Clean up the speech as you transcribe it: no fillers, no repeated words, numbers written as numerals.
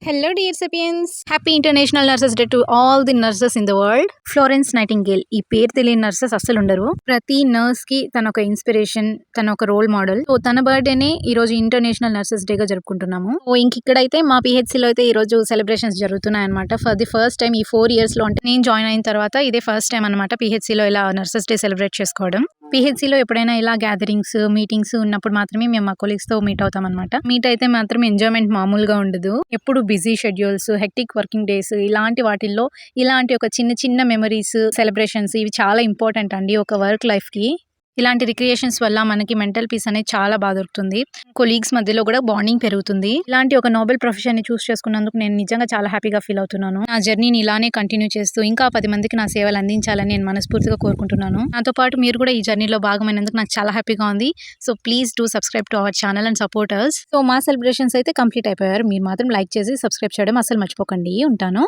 Hello, dear sapiens. Happy International Nurses Day to all the nurses in the world. Florence nightingale ఈ పేరు తెలియని nurses అస్సలు ఉండరు. ప్రతి నర్స్ కి తన ఒక ఇన్స్పిరేషన్, తన ఒక రోల్ మోడల్. సో తన బర్త్డేనే ఈ రోజు ఇంటర్నేషనల్ నర్సెస్ డే గా జరుపుకుంటున్నాము. ఇక్కడైతే మా PHC లో అయితే ఈ రోజు సెలబ్రేషన్స్ జరుగుతున్నాయి అనమాట. ఫర్ ది ఫస్ట్ టైం ఈ 4 years లో, అంటే నేను జాయిన్ అయిన తర్వాత ఇదే ఫస్ట్ టైం అనమాట PHC లో ఇలా నర్సెస్ డే సెలబ్రేట్ చేసుకోవడం. PHC లో ఎప్పుడైనా ఇలా గ్యాదరింగ్స్, మీటింగ్స్ ఉన్నప్పుడు మాత్రమే మేము మా కొలీగ్స్ తో మీట్ అవుతాం అనమాట. మీట్ అయితే మాత్రం ఎంజాయ్మెంట్ మామూలుగా ఉండదు. ఎప్పుడు busy schedules, hectic working days, ఇలాంటి వాటిల్లో ఇలాంటి ఒక చిన్న చిన్న మెమరీస్, సెలబ్రేషన్స్ ఇవి చాలా ఇంపార్టెంట్ అండి ఒక వర్క్ లైఫ్ కి. ఇలాంటి రిక్రియేషన్స్ వల్ల మనకి మెంటల్ పీస్ అనేది చాలా బాగా దొరుకుతుంది. కొలీగ్స్ మధ్యలో కూడా బాండింగ్ పెరుగుతుంది. ఇలాంటి ఒక నోబెల్ ప్రొఫెషన్ ని చూస్ చేసుకున్నందుకు నేను నిజంగా చాలా హ్యాపీగా ఫీల్ అవుతున్నాను. నా జర్నీని ఇలానే కంటిన్యూ చేస్తూ ఇంకా 10 మందికి నా సేవలు అందించాలని నేను మనస్ఫూర్తిగా కోరుకుంటున్నాను. నాతో పాటు మీరు కూడా ఈ జర్నీలో భాగమైనందుకు నాకు చాలా హ్యాపీగా ఉంది. So please do subscribe to our channel and support us. So మా సెలబ్రేషన్స్ అయితే కంప్లీట్ అయిపోయారు. మీరు మాత్రం లైక్ చేసి సబ్స్క్రైబ్ చేయడం అసలు మర్చిపోకండి. ఉంటాను.